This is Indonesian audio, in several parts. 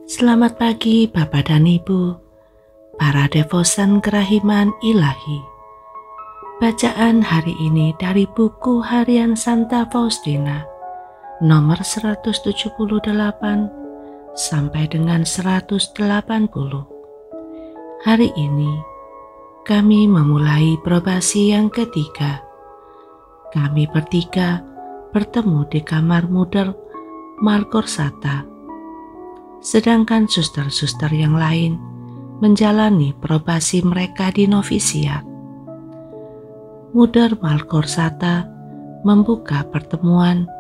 Selamat pagi Bapak dan Ibu, para devosan kerahiman ilahi. Bacaan hari ini dari buku harian Santa Faustina, nomor 178 sampai dengan 180. Hari ini kami memulai probasi yang ketiga. Kami bertiga bertemu di kamar Muder Malgorzata, sedangkan suster-suster yang lain menjalani probasi mereka di novisiat. Muder Malgorzata membuka pertemuan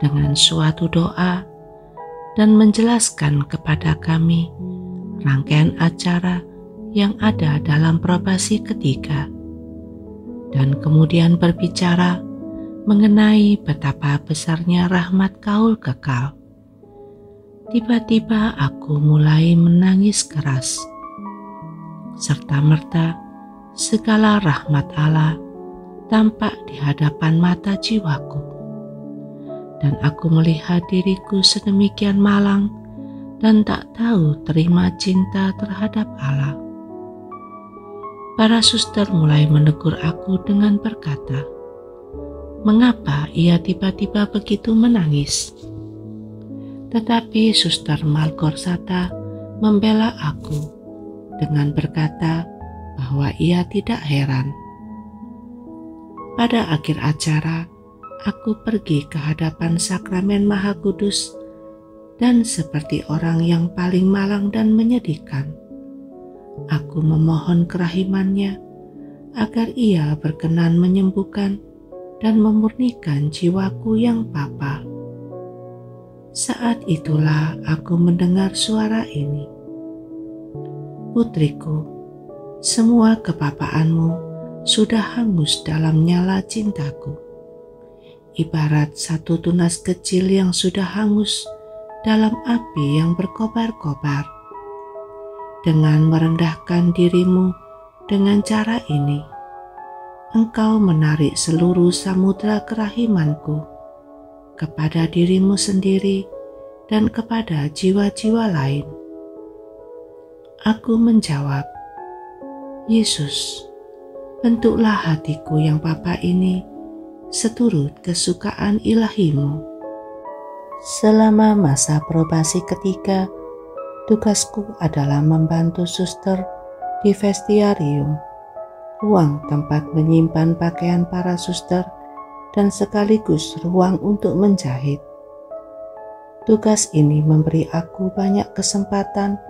dengan suatu doa dan menjelaskan kepada kami rangkaian acara yang ada dalam probasi ketiga, dan kemudian berbicara mengenai betapa besarnya rahmat kaul kekal. Tiba-tiba aku mulai menangis keras. Serta-merta segala rahmat Allah tampak di hadapan mata jiwaku. Dan aku melihat diriku sedemikian malang dan tak tahu terima cinta terhadap Allah. Para suster mulai menegur aku dengan berkata, "Mengapa ia tiba-tiba begitu menangis?" Tetapi Suster Malgorzata membela aku dengan berkata bahwa ia tidak heran. Pada akhir acara, aku pergi ke hadapan Sakramen Maha Kudus dan seperti orang yang paling malang dan menyedihkan, aku memohon kerahimannya agar ia berkenan menyembuhkan dan memurnikan jiwaku yang papa. Saat itulah aku mendengar suara ini, "Putriku, semua kepapaanmu sudah hangus dalam nyala cintaku, ibarat satu tunas kecil yang sudah hangus dalam api yang berkobar-kobar. Dengan merendahkan dirimu dengan cara ini, engkau menarik seluruh samudra kerahimanku kepada dirimu sendiri dan kepada jiwa-jiwa lain." Aku menjawab, "Yesus, bentuklah hatiku yang papa ini seturut kesukaan ilahimu." Selama masa probasi ketiga, tugasku adalah membantu suster di vestiarium, ruang tempat menyimpan pakaian para suster dan sekaligus ruang untuk menjahit. Tugas ini memberi aku banyak kesempatan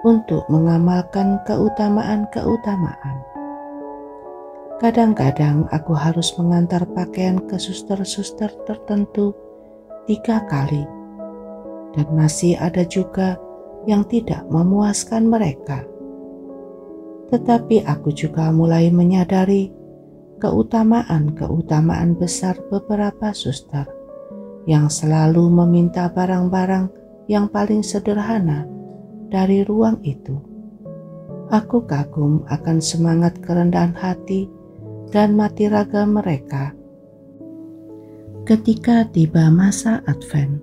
untuk mengamalkan keutamaan-keutamaan. Kadang-kadang aku harus mengantar pakaian ke suster-suster tertentu 3 kali, dan masih ada juga yang tidak memuaskan mereka. Tetapi aku juga mulai menyadari keutamaan-keutamaan besar beberapa suster yang selalu meminta barang-barang yang paling sederhana dari ruang itu. Aku kagum akan semangat kerendahan hati dan mati raga mereka. Ketika tiba masa Advent,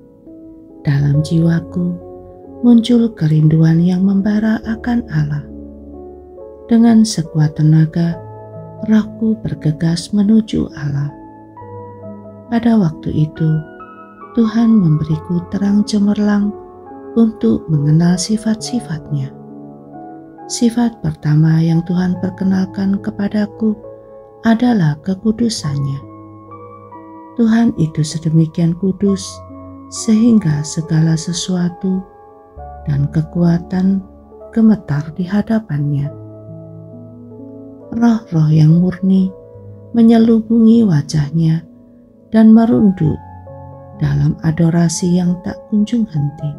dalam jiwaku muncul kerinduan yang membara akan Allah. Dengan sekuat tenaga, rohku bergegas menuju Allah. Pada waktu itu, Tuhan memberiku terang cemerlang untuk mengenal sifat-sifatnya. Sifat pertama yang Tuhan perkenalkan kepadaku adalah kekudusannya. Tuhan itu sedemikian kudus sehingga segala sesuatu dan kekuatan gemetar di hadapannya. Roh-roh yang murni menyelubungi wajahnya dan merunduk dalam adorasi yang tak kunjung henti.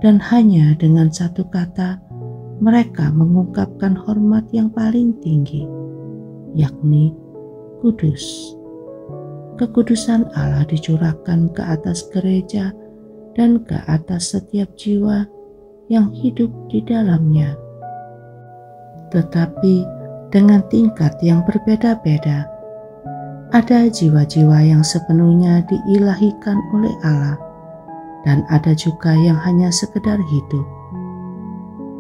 Dan hanya dengan satu kata mereka mengungkapkan hormat yang paling tinggi, yakni kudus. Kekudusan Allah dicurahkan ke atas gereja dan ke atas setiap jiwa yang hidup di dalamnya. Tetapi dengan tingkat yang berbeda-beda, ada jiwa-jiwa yang sepenuhnya diilahikan oleh Allah dan ada juga yang hanya sekedar hidup.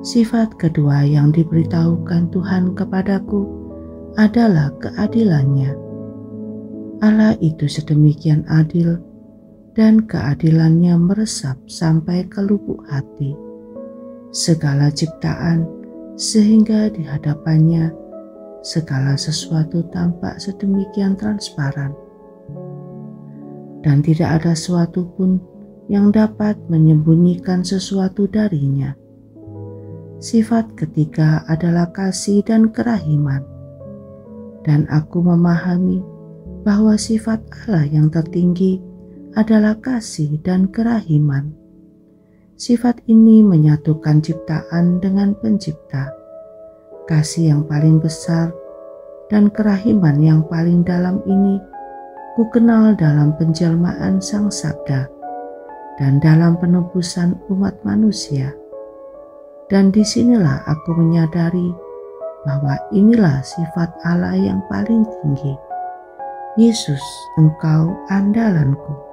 Sifat kedua yang diberitahukan Tuhan kepadaku adalah keadilannya. Allah itu sedemikian adil dan keadilannya meresap sampai ke lubuk hati segala ciptaan, sehingga di hadapannya segala sesuatu tampak sedemikian transparan, dan tidak ada sesuatu pun yang dapat menyembunyikan sesuatu darinya. Sifat ketiga adalah kasih dan kerahiman, dan aku memahami bahwa sifat Allah yang tertinggi adalah kasih dan kerahiman. Sifat ini menyatukan ciptaan dengan pencipta, kasih yang paling besar dan kerahiman yang paling dalam ini ku kenal dalam penjelmaan Sang Sabda dan dalam penebusan umat manusia. Dan disinilah aku menyadari bahwa inilah sifat Allah yang paling tinggi. Yesus, Engkau andalanku.